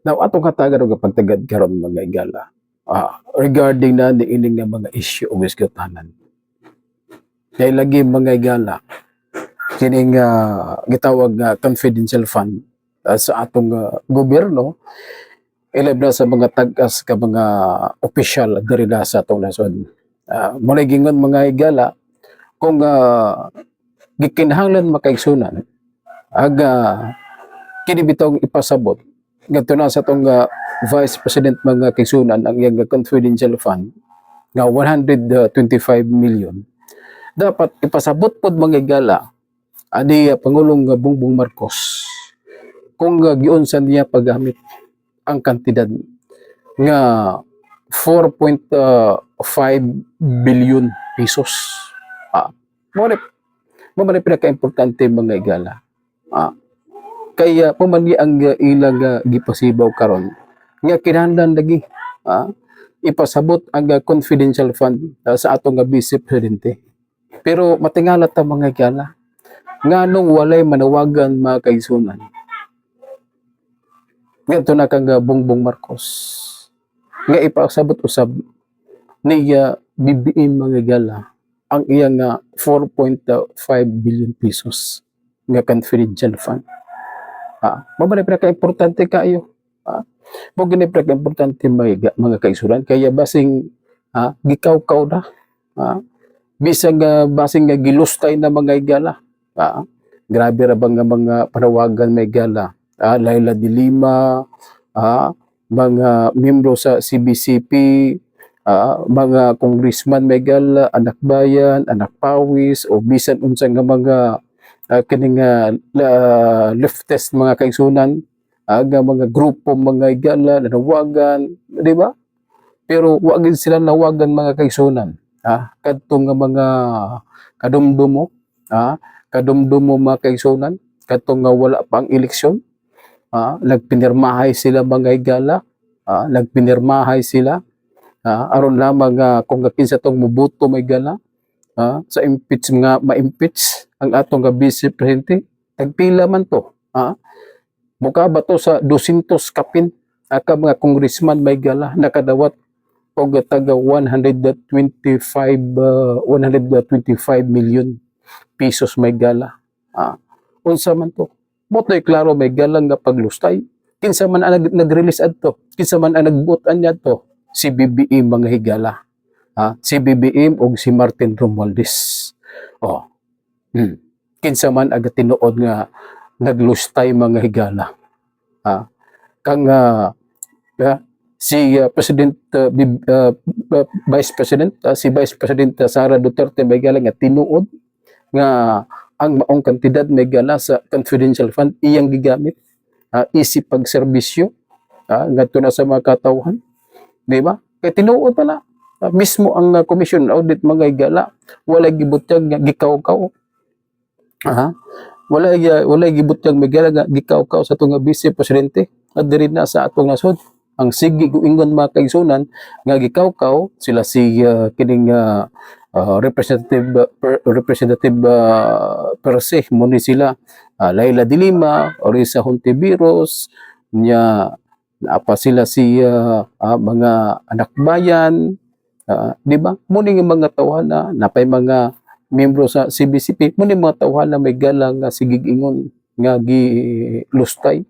Now atong katagan og pagtagad karon mga igala. Regarding na ni ining nga mga issue og isgotanan. Kay lagi mga igala kining gitawag nga confidential fund sa atong gobyerno ilab na sa mga tag-as ka mga opisyal diri na sa atong nasod. Muna gingon mga igala kung gikinahanglan makaigsunan aga kini bitong ipasabot ngadto na sa atong Vice President mga kaigsunan ang iyang confidential fund nga 125 million dapat ipasabot pod mga igala ani Pangulong Bongbong Marcos kung giunsa niya paggamit ang kantidad nga 4.5 billion pesos. Mo man pinaka-importante mga igala. Kaya pumani ang ilang gipasibaw karon nga kinahanglan lagi ipasabot ang confidential fund sa atong Vice Presidente. Pero matingala ta mga igala nganong walay manawagan mga kaigsunan. Ngadto na kang Bongbong Marcos nga ipasabot usab ni BBM mga igala ang iyang 4.5 billion pesos nga confidential fund. Mao man pinaka-importante kayo. Mo gani pinaka-importante mga kaigsunan kaya basing gikaw-kaw na. Bisag basing gilustay na mga igala. Grabe ra bang mga panawagan mga igala. Laila de Lima, mga miyembro sa CBCP, mga congressman Megal, anak bayan, anak pawis, o bisan unsa nga mga kining leftist mga kaigsunan, aga mga grupo mga igala nanawagan, di ba? Pero wa gid sila nawagan mga kaigsunan. Kadto nga mga kadumdumo, kadumdumo mga kaigsunan, kadto nga wala pa ang eleksyon. Nagpinirmahay sila mga igala, nagpinirmahay sila aron lamang kung kinsa tong muboto may gala sa impeach nga ma-impeach ang atong Vice Presidente tagpila man to buka ba to sa 200 kapin ka mga congressman may gala nakadawat og taga 125 million pesos may gala unsa man to motoy klaro may galang nga paglustay kinsa man ang nag-release adto kinsa man ang nagbuot-an niadto si BBM mga higala. Si BBM o si Martin Romualdez. Kinsa man aga tinuod nga naglustay mga higala. Kang si President Vice President si Vice President Sara Duterte may higala nga tinuod nga ang maong kantidad may higala sa confidential fund iyang gigamit isip pagserbisyo ngadto na sa mga katawhan. Di ba? Kaya tinuod na mismo ang Commission Audit mga igala walay gibutyag nga gikaw-kaw. Walay gibutyag mga igala nga gikaw-kaw sa atong Vice Presidente at diri na sa atong nasod. Ang sige ingon mga kaigsunan nga gikaw-kaw sila si kining representative per se mo ni sila Laila de Lima, Orisa Hontiveros nya apa sila si mga anak bayan, di ba? Muni nga mga tawhana, napay mga miyembro sa CBCP, muni mga tawhana may galang nga sigig ingon nga gilustay.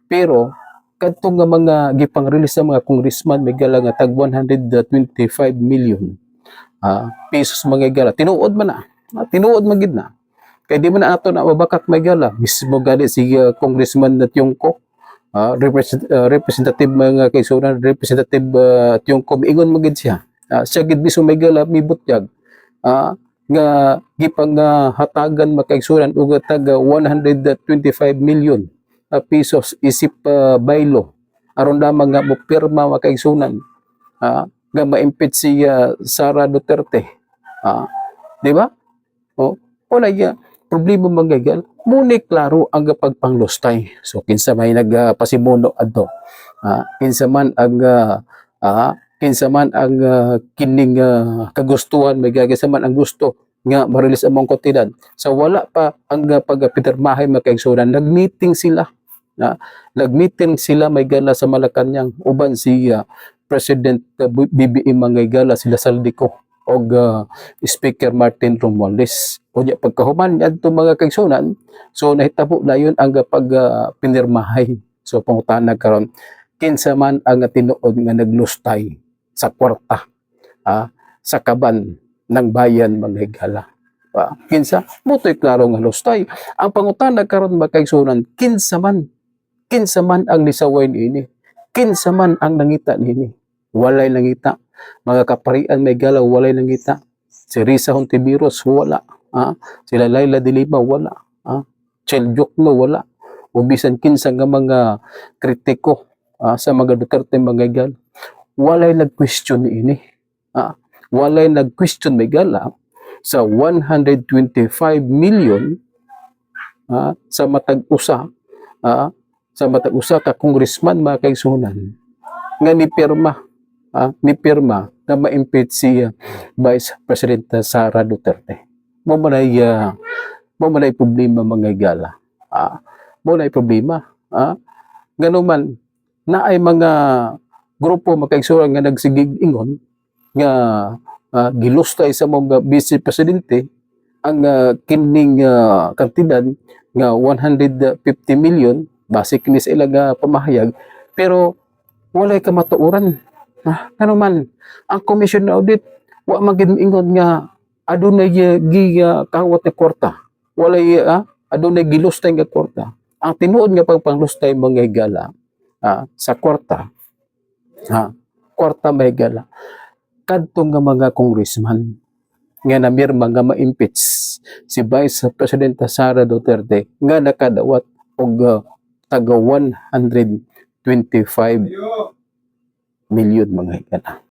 Pero kadto nga mga gipang-release sa mga congressman may galang nga tag 125 million pesos mga gala. Tinuod man na. Tinuod man gid na. Kay di man na ato na mabakak may gala. Mismo gali si Congressman na Tiongco representative mga kaigsunan representative Tiongco ingon magid siya siya gid biso may gala mibutyag nga gipang hatagan makaigsunan og tag 125 million pesos isip baylo aron lamang nga mopirma makaigsunan nga ma-impeach si Sara Duterte di ba wala problema manggagal muni klaro ang pagpanglustay. So kinsa may nagpasimuno adto. Kinsa man ang kining kagustuhan may gagasa man ang gusto nga ma-release among kontidad. So wala pa ang pagpirmahay makaigsunan nagmeeting sila Nag-meeting sila may gala sa Malacañang uban si President BBM mga gala sila Saldico og Speaker Martin Romualdez. Unya pagkahuman adto mga kaigsunan, so nahitabo na yun ang pinirmahay. So pangutana karon kinsa man ang tinuod nga naglustay sa kwarta sa kaban ng bayan mga higala. Kinsa motoy klaro nga lustay. Ang pangutana karon makaigsunan kinsa man ang nisaway niini, kinsa man ang nangita niini. Walay nangita. Mga kaparian may galaw walay nangita. Si Risa Hontiveros wala. Sila Laila de Lima wala. Chel Jokno wala. Ubisan kinsa nga mga kritiko sa mga Duterte mga gal. Walay nag-question niini. Walay nag-question may gala sa 125 million sa matag usa ka congressman mga kaigsunan nga ni pirma na ma-impeach si Vice President Sara Duterte. Mo manay problema mga gala. Mo manay problema. Ganuman na ay mga grupo mga kaigsunan nga nagsigig ingon nga gilustay sa mga vice presidente ang kining kantidad nga 150 million basic ni sa ilang pamahayag pero walay ka matuoran. Ano man ang commission na audit wa magid ingon nga adunay kawat na kwarta walay adunay gilustay nga kwarta. Ang tinuod nga pagpanglustay mga higala sa kwarta kwarta may higala kadto nga mga congressman nga namirma nga ma-impeach si Vice President Sara Duterte nga nakadawat og taga 125 million mga higala.